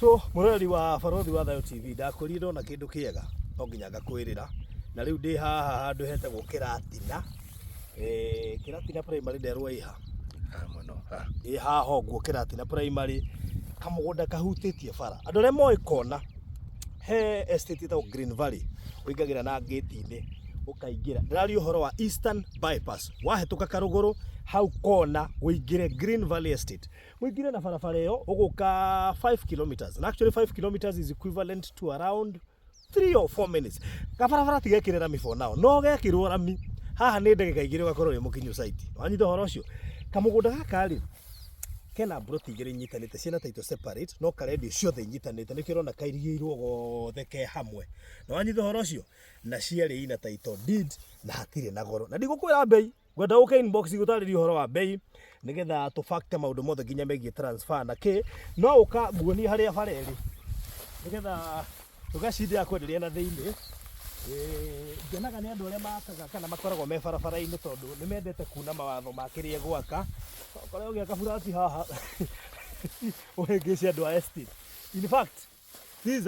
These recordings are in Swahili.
So murori wa Baruthi wa Thayo TV ndakoriro na kindu kiega no nginya ngakwirira na riu ndi haha handu hetagwo Kiratina Kiratina primary nderwa iha muno haha ũguo Kiratina primary kamugunda kahutitie bara andu aria moi kona he estate ta Green Valley uingagira na gate-ini ukaingira ndirario horo wa Eastern Bypass wahetuka Karuguru hau kona uingire Green Valley Estate uingire na barabara iyo uguka 5 kilometers and actually 5 kilometers is equivalent to around 3 or 4 minutes kabarabara tigekirira mi for now no gekirwo rami haha ni ndagika igire ugakorwo ri mukinyu site wanyita horo ucio kamugunda gaka ri kena Baruthi igire nyitanite ciana taito separate no karedio ciothe nyitanite nikirona kairigiirwo gothe ke hamwe no wanyita horo ucio na ciari ina taito deed na hatire na goro na ndigukwira bei gwenda uke inbox igutaririo horo wa bei nigetha tu factor maundu mothe ginya megie transfer na ke no uka guonia haria bareri nigetha tugacindi ya kwenderia na thiini ngenaga ni andu aria makaga kana makoragwo me barabara-ini tondu ni mendete kuna mawatho makirie gwaka kore ugiaka burati haha uhengici andu a estate. In fact this is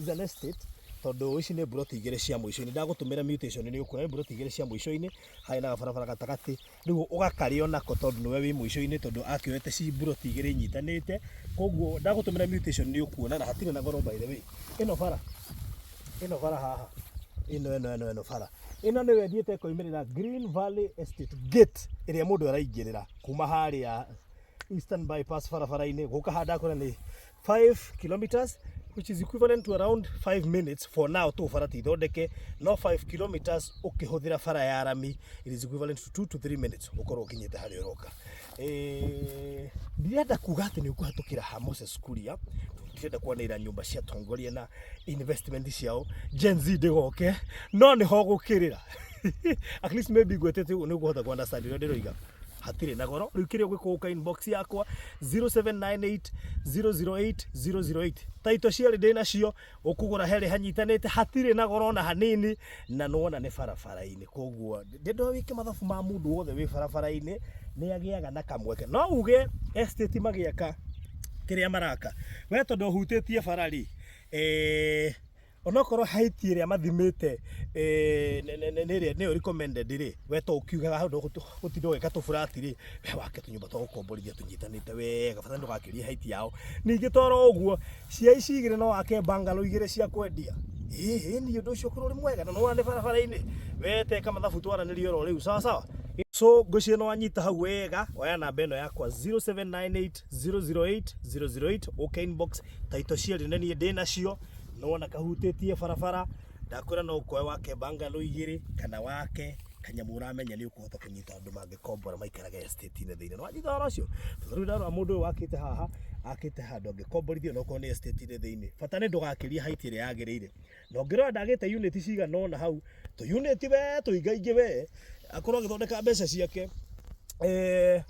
an estate tondu ici ni Baruthi igire cia muico-ini ndagutumira mutation ni ukura ni Baruthi igire cia muico-ini hai na barabara gatagati riu ugakario nako tondu niwe wi muico-ini tondu akioete ci Baruthi igire nyitanite koguo ndagutumira mutation ni ukuona na hatire na goro by the way ino bara haha ino bara ino ni wendiete koimirira Green Valley Estate gate iria mundu araingirira kuma haria Eastern Bypass barabara-ini guka handa kora ni 5 kilometers which is equivalent to around 5 minutes for now to farati thondeke no 5 kilometers ukihuthira bara ya rami it is equivalent to 2 to 3 minutes ukorwo kinyete hari uroka ndirenda kuga ati ni ukuhatukira ha Moses Kuria ndirenda kuonera nyumba cia tongoria na investment ciao Gen Z ndigoke no ni ho gukirira at least maybe gwetete ni guhota ku understand rio ndiroiga hatire na goro riu kirio gwikuka inbox yakwa 0798008008 taito ciari ndina cio ukugura heri hanyitanite hatire na goro na hanini na nuona ni barabara-ini koguo ndendo wike mathabu ma mundu wothe wi barabara-ini ni agiaga na kamweke no uge estate magiaka kiria maraka we tondu hutitie barari onokorwo height iria mathimite ni recommended ri weto ukiugaga handu gutindo weka tu flat ri we wake tunyumba twa gukomborithia tunyitanite wega bata ndugakirie height yao ningi toro uguo cia ici igire no wake bangalo igire cia kwendia ni undu ucio kururi mwega no wane barabara-ini wete kama mathabu twaranirio ro riu sawa so ngocie no wanyita hau wega oya namba ino yakwa 0798008008 okay inbox taito ciari nenie ndina cio nona kahutitie barabara ndakwira no koe wake bangalo igire kana wake kanyamu uramenya ni ukuhota kunyita andu mangikombora maikaraga estate-ini thiini no wanyita horo ucio tondu ndaro mundu wakite haha akite handu angikomborothio no ko ni estate-ini thiini bata ni ndugakirie height iria yagirire no ngirora ndagite unit ciga nona hau to unit we tuingaingi we akorwo githondeka mbeca ciake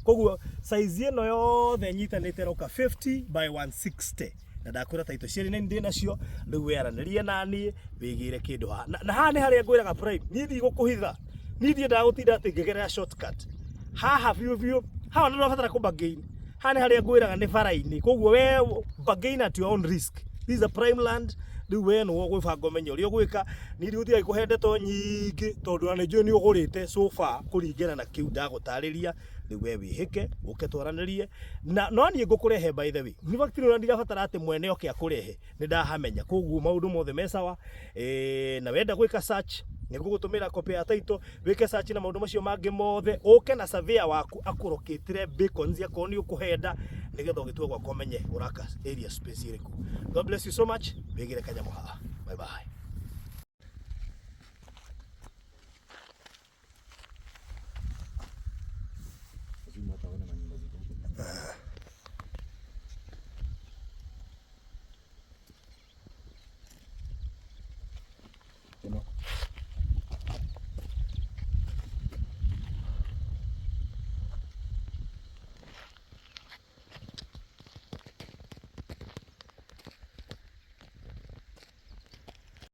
koguo size ino yothe nyitanite roka 50 by 160 na ndakwira taito ciari ni ndina cio riu weranirie nani wigire kindu ha na ha ni haria ngwiraga prime nithi gukuhitha nithi ndagutinda ati ngegerera shortcut haha biu haha ndio batara ku bargain ha ni haria ngwiraga ni bara-ini koguo we bargain at your own risk. This is a prime land riu we no gwibanga menyo ri gwika ni ri uthia ikuhendeto nyingi tondu ane jo ni ugurite so far kuringana na kiu ndagutariria riu we wihike uketwaranirie na no ni ngukurehe by the way ni fact ni ndirabatara ati mwene oke akurehe ni ndahamenya koguo maundu mothe mesawa na wenda gwika search ni ngugutumira copy ya taito wike search na maundu macio mangi mothe uke na surveyor waku akurokitire beacons ya koni ukuhenda nigetha ugitwe gwa komenye uraka area space iriku. God bless you so much. Bigire kanyamu haha. Bye bye.